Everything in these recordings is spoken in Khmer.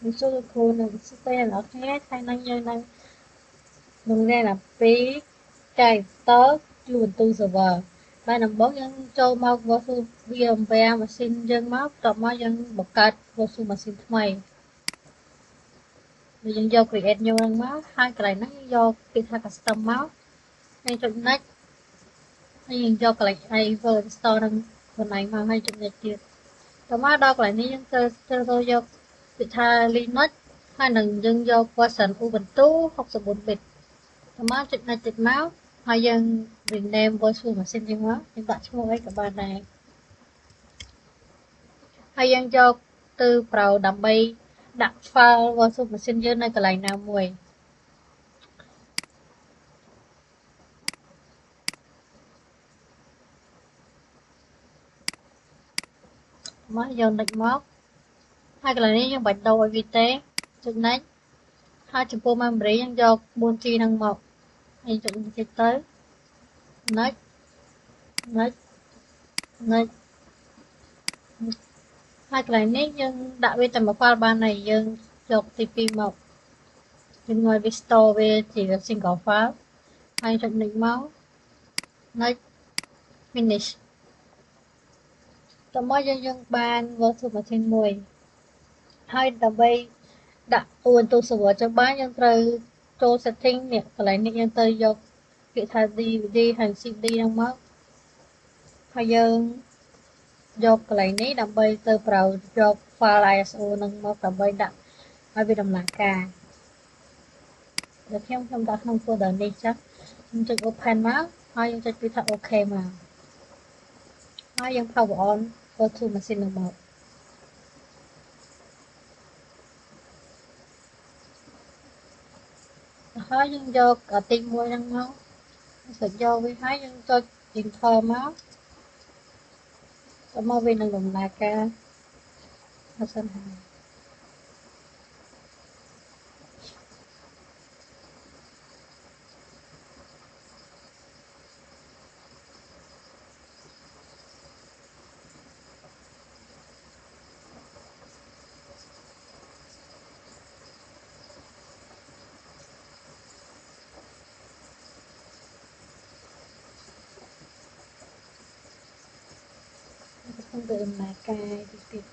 mình số được cô là tên là khác hay năng nhân năng mình ra là phí cài tớ luôn tu server ba năm bốn dân châu mau vô su VMware machine dân máu tập máu dân bật cát vô su machine thay rồi dân do create nhiều lần máu hai cái này nó do cái thằng custom máu hay trong next hay dân do cái này ai vừa store năng bên này mà hay trong nextទៀតtập máu đo cái này dân chơi do cái thằng Linux hai lần dân do version Ubuntu 64 bit má chích này chích máu hai dân rename virtual machine dân máu hiện tại chúng ấy các bạn này hai dân cho từ vào đam bay đặt file virtual machine dân này cái này nào mùi má dân định móc hai cái này dân bạch đầu ở vị tế chích này hai chụp bộ memory dân cho 4G năng một hay chụp chích tới next next next hai cái này dân đã biết tầm một file ban này dân chụp TP1 dân ngoài bị store về chỉ là single file hai chụp định máu next finish តើមកយើងបាន virtual machine មួយហើយដើម្បីដាក់ Ubuntu server ចុះបានយើងត្រូវចូល setting នេះកន្លែងនេះយើងទៅយកពាក្យថា DVD ហើយ CD ហ្នឹងមកហើយយើងយកកន្លែងនេះដើម្បីទៅប្រើយក file ISO ហ្នឹងមកដើម្បីដាក់ឲ្យវាដំណើរការដល់ខ្ញុំដាក់ក្នុង folder នេះចាខ្ញុំចុច open មកហើយយើងចុចពាក្យថា OK មកហើយយើង power on virtual machine ហ្នឹងមកហើយយើងយកទី1ហ្នឹងមកស្រូចយកវាហើយយើងចុច enter មកទៅមកវានឹងដំណើរការអសិនហើយខ្ញុំទៅដំណើរការទៀត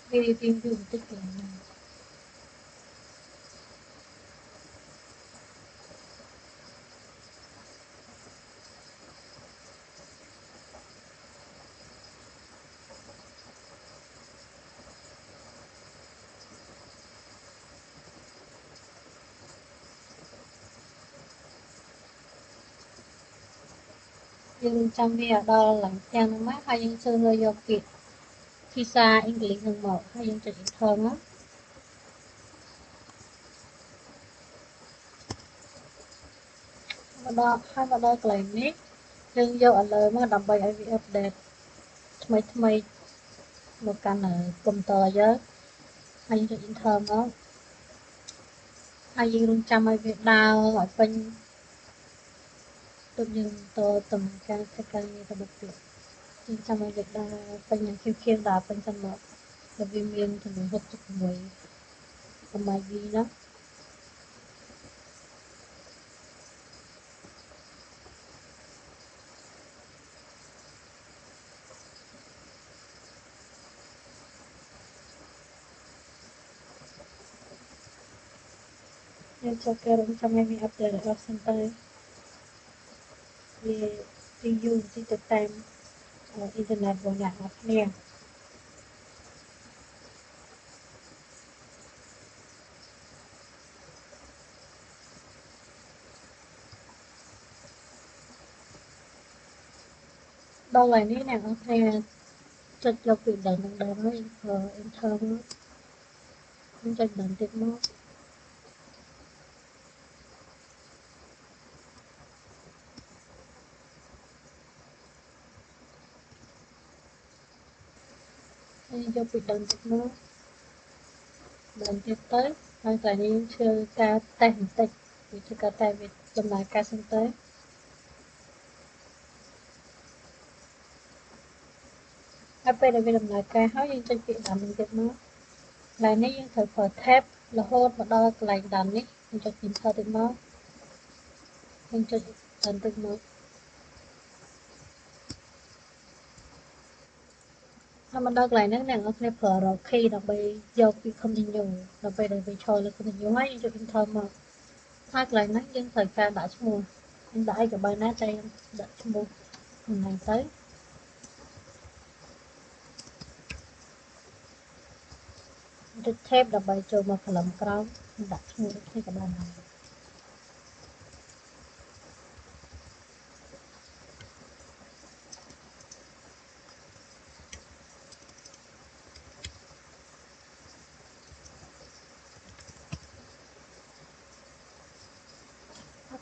វារៀងយូរបន្តិចកន្លែងហ្នឹងយើងចាំវាដល់ឡើងទាំងហ្នឹងមកហើយយើងចូលយកពាក្យភាសាអង់គ្លេសហ្នឹងមកហើយយើងចុច enter មកមកដល់កន្លែងនេះយើងយក alert មកដើម្បីឲ្យវា update ថ្មីមកកាន់កុំព្យូទ័រយើងហើយយើងចុច enter មកហើយយើងរងចាំឲ្យវាដើរឲ្យពេញទើបយើងតដំណើរការធ្វើការងាររបស់ទៀតយើងចាំឲ្យវាដើរពេញយ៉ាងខៀវដើរពេញសិនមកដល់វាមានចំនួន66 MB ណាយើងចូលគេរងចាំឲ្យវា update របស់សិនទៅវាទីយូរទីទៅតាមអ៊ីនធឺណិតរបស់អ្នកនរគ្នាដល់ហើយនេះអ្នកនរគ្នាចុចយកពីដើមនឹងដើមហើយ enter មកខ្ញុំចុចដើមទៀតមកហើយយកពីដើមទៀតមកដើមទៀតទៅហើយតែនេះធ្វើការតេស្តបន្តិចវាធ្វើការតែវាដំណើរការសិនទៅ ហើយពេលដែលវាដំណើរការហើយយើងចុចពាក្យដាំនឹងទៀតមកកន្លែងនេះយើងត្រូវប្រើ tab រហូតមកដល់កន្លែងដាំនេះយើងចុច enter ទៀតមកយើងចុច enter ទៀតមកហើយមកដល់កន្លែងហ្នឹងអ្នកនរគ្នាប្រើ arrow key ដើម្បីយកពី continue ដល់ពេលដែលវាឈរលើ continue ហើយយើងចុច enter មកហើយកន្លែងហ្នឹងយើងត្រូវការដាក់ឈ្មោះយើងដាក់អីក៏បានដែរតែយើងដាក់ឈ្មោះខ្លួនឯងទៅចុច tab ដើម្បីចូលមក column ក្រោមដាក់ឈ្មោះដូចគ្នាក៏បានដែរ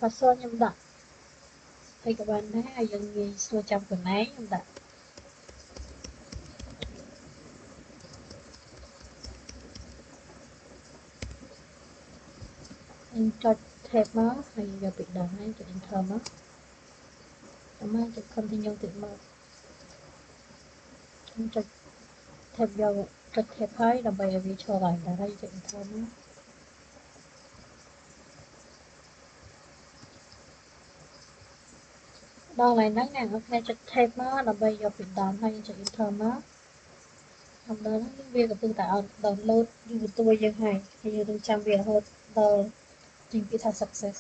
password ខ្ញុំដាក់អីក៏បានដែរហើយយើងងាយស្រួលចាំខ្លួនឯងខ្ញុំដាក់យើងចុច tab មកហើយយកពីដើមហើយចុច enter មកតាមចុច continue ទៀតមកខ្ញុំចុច tab យកចុច tab ហើយដើម្បីឲ្យវាឈរឡើងដែរហើយចុច enter មកដល់កន្លែងហ្នឹងអ្នកនរគ្នាចុច tab មកដើម្បីយកពីដើមហើយចុច enter មកតាមដល់ហ្នឹងវាកំពុងតែ download យូរតួយើងហើយយើងនឹងចាំវារហូតដល់ចេញពាក្យថា success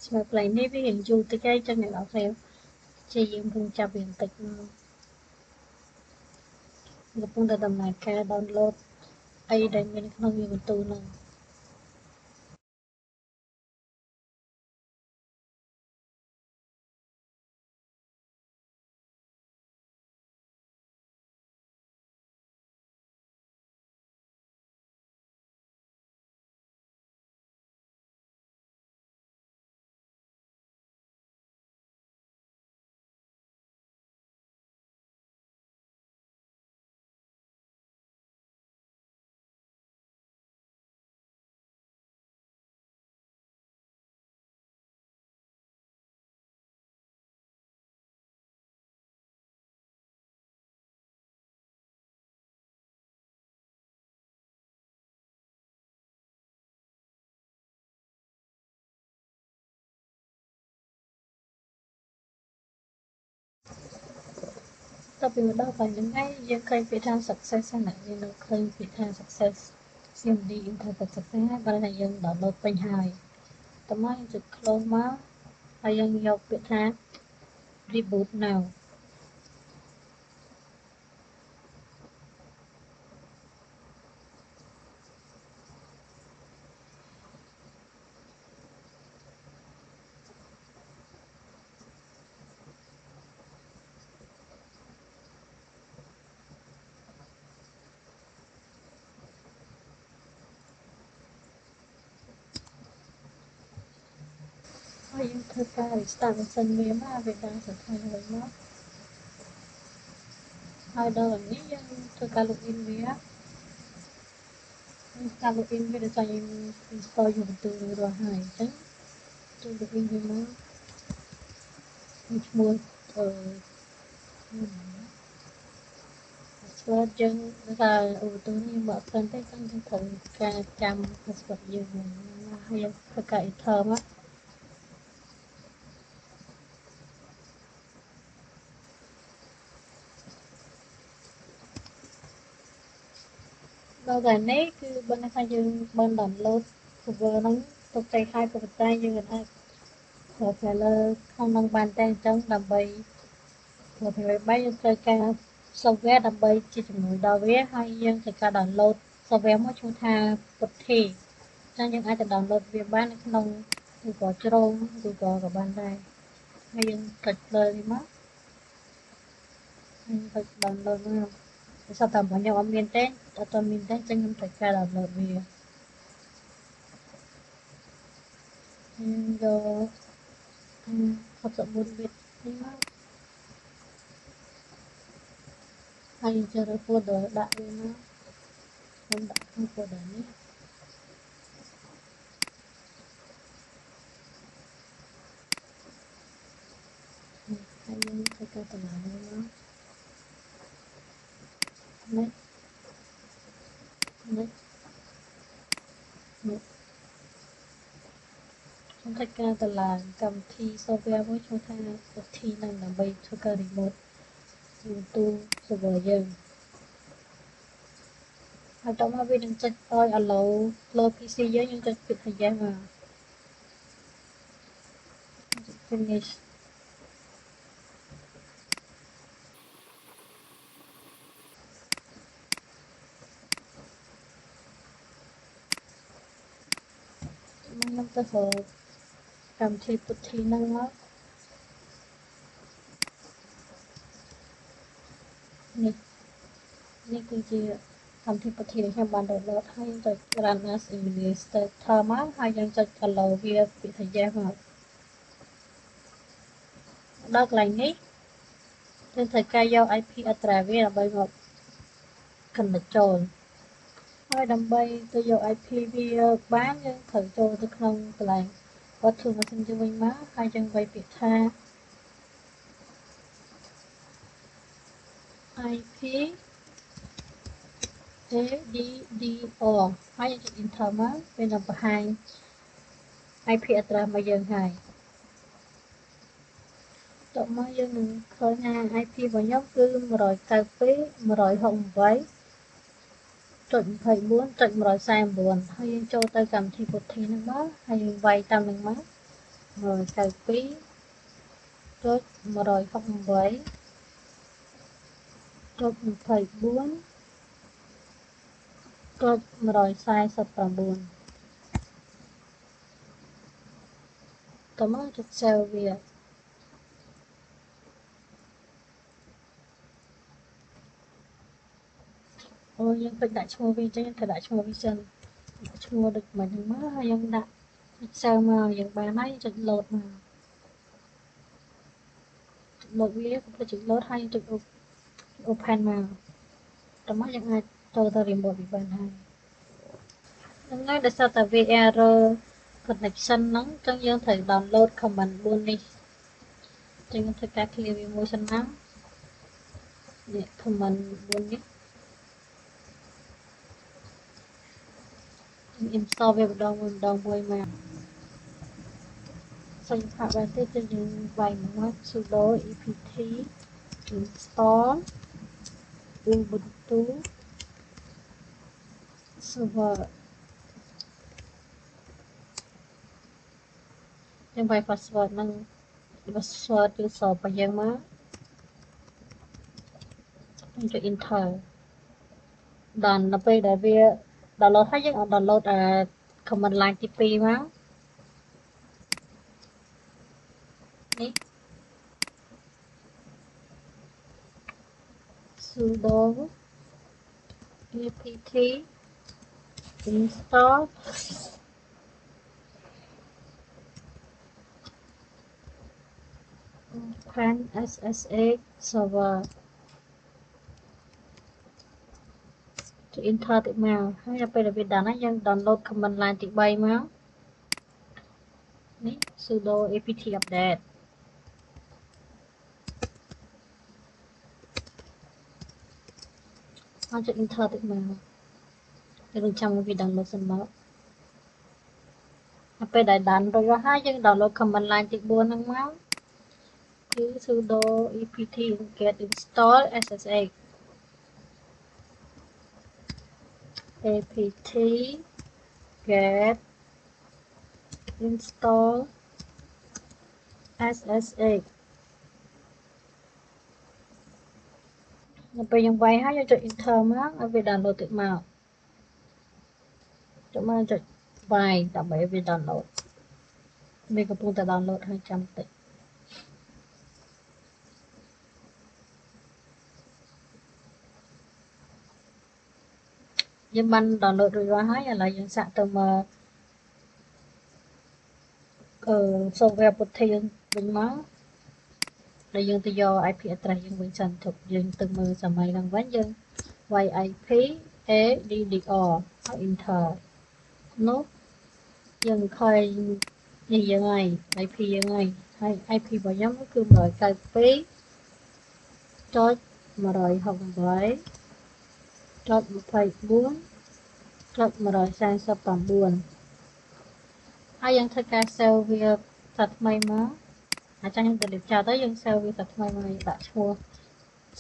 សម្រាប់កន្លែងនេះវារៀងយូរតិចហើយចឹងអ្នកនរគ្នាជាយើងពងចាប់វាបន្តិចមកកំពុងតែដំណើរការ download អីដែលមានក្នុងវាបន្ទូហ្នឹងតទៅពីមកដល់កន្លែងហ្នឹងហើយយើងឃើញពាក្យថា success ហ្នឹងយើងនៅឃើញពាក្យថា success CMD interpret success ហើយបើថាយើង download ពេញហើយតោះមកយើងចុច close មកហើយយើងយកពាក្យថា reboot now ហើយយើងធ្វើការ restart ម៉ាស៊ីនវាមកវាបានសរសេរហើយមកហើយដល់នេះយើងធ្វើការ login វាការ login វាដោយសារយើង install យកបន្ទូលរួចរាល់ហើយអញ្ចឹងចូល login វាមកឈ្មោះpassword យើងថាឧបទូនេះមកអត់ទេអញ្ចឹងយើងត្រូវការចាំ password យើងហើយយើងធ្វើការ enter មកដល់តែនេះគឺបើថាយើងបាន download cover ហ្នឹងទុកใจហើយប៉ុន្តែយើងអាចប្រើ trailer ក្នុងហ្នឹងបានតែអញ្ចឹងដើម្បីធ្វើអ្វីបែបយើងត្រូវការ software ដើម្បីជាជំនួយដល់វាហើយយើងត្រូវការ download software មកឈ្មោះថា Putty ចឹងយើងអាចទៅ download វាបាននៅក្នុង Google Chrome Google ក៏បានដែរហើយយើងចុចលើនេះមកហើយចុច download មកបើសិនតែរបស់ខ្ញុំអត់មានទេអត់ទាន់មានទេចឹងខ្ញុំចុចការ download វាយើងយក64 bit នេះមកហើយយើងចូលទៅ folder ដាក់វាមកខ្ញុំដាក់ក្នុង folder នេះហើយយើងទៅការតម្លៃមកនេះនេះនេះខ្ញុំធ្វើការតម្លើងកម្មវិធី software មួយឈ្មោះថា ST នឹងដើម្បីធ្វើការ remote ទូ server យើងហើយតមកវានឹងចុចឲ្យ allow លើ PC យើងចុចពាក្យថា yes មក finish ខ្ញុំទៅរកកម្មវិធីពុទ្ធីហ្នឹងមកនេះគឺជាកម្មវិធីពុទ្ធីដែលខ្ញុំបាន download ហើយចុច run as administrator មកហើយយើងចុច allow វាពាក្យថា yes មកដល់កន្លែងនេះយើងត្រូវការយក IP address វាដើម្បីមក connect ចូលហើយដើម្បីទៅយក IP វាបានយើងត្រូវចូលទៅក្នុងកន្លែង Virtual Machine វិញមកហើយយើងវាយពាក្យថា IP addr ហើយយើងចុច enter មកវានឹងបង្ហាញ IP address មកយើងហើយតោះមកយើងនឹងឃើញថា IP របស់ខ្ញុំគឺ 192.168.24.149 ហើយយើងចូលទៅកម្មវិធីពុទ្ធីហ្នឹងមកហើយយើងវាយតាមហ្នឹងមក 192.168.24.149 តោះមកចុច save វាអូយើងពេចដាក់ឈ្មោះវាអញ្ចឹងត្រូវដាក់ឈ្មោះវាសិនដាក់ឈ្មោះដូចមិនហ្នឹងមកហើយយើងដាក់ចុច save មកយើងបានហើយចុច load មកload វាទៅចុច load ហើយចុច open មកតោះមកយើងអាចចូលទៅ remote វាបានហើយហ្នឹងហើយដោយសារតែវា error connection ហ្នឹងអញ្ចឹងយើងត្រូវ download command 4នេះអញ្ចឹងយើងធ្វើការ clear វាមួយសិនមកនេះ command 4នេះinstall វាម្ដងមួយមកសិនផាកបានទេគឺយើងវាយមក sudo apt install ubuntu server យើងវាយ password ហ្នឹង password user របស់យើងមកយើងចុច enter ដល់នៅពេលដែលវា download ហើយយើងអត់ download command line ទី2មកនេះ sudo apt install open ssh server ចុច enter តិចមកហើយដល់ពេលដែលវាដល់ហើយយើង download command line ទី3មកនេះ sudo apt update ហើយចុច enter តិចមកយើងចាំវា download សិនមកដល់ពេលដែល download រួចហើយយើង download command line ទី4ហ្នឹងមកគឺ sudo apt get install ssh apt get install ssh ដល់ពេលយើងវាយហើយយើងចុច enter មកឲ្យវា download តិចមកចុចមកចុច file ដើម្បីវា download វាកំពុងតែ download ហើយចាំតិចយើងបាន download រួចរាល់ហើយឥឡូវយើងសាកទៅមើលsoftware Putty យើងវិញមកដែលយើងទៅយក IP address យើងវិញសិនទុកយើងទៅមើលសម័យហ្នឹងវិញយើង YIP ADDR ហើយ enter នោះយើងឃើញនេះយើងហើយ IP យើងហើយហើយ IP របស់ខ្ញុំគឺ 192.168.24.149 ហើយយើងធ្វើការ save វាសាថ្មីមកអាចខ្ញុំdeleteចោលទៅយើង save វាសាថ្មីមកដាក់ឈ្មោះ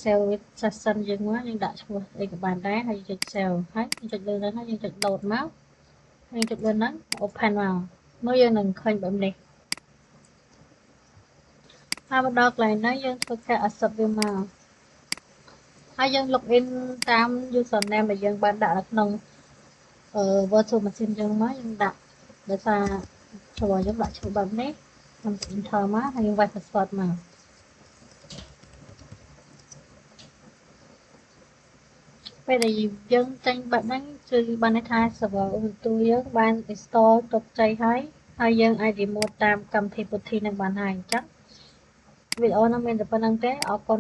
save session យើងមកយើងដាក់ឈ្មោះអីក៏បានដែរហើយចុច save ហើយចុចលើហ្នឹងហើយយើងចុច load មកហើយចុចលើហ្នឹង open មកមើលយើងនឹងឃើញបែបនេះហើយមកដល់កន្លែងនេះយើងធ្វើការ accept វាមកហើយយើង login តាម username ដែលយើងបានដាក់នៅក្នុងvirtual machine យើងមកយើងដាក់ដោយសារឈ្មោះយើងដាក់ឈ្មោះបែបនេះខ្ញុំ enter មកហើយយើងវាយ password មកពេលដែលយើងចេញបែបហ្នឹងគឺបានន័យថា server Ubuntu យើងបាន install ទុកជ័យហើយយើងអាច remote តាមកម្មវិធី Putty នឹងបានហើយអញ្ចឹងវីដេអូនេះមានតែប៉ុណ្្នឹងទេអរគុណ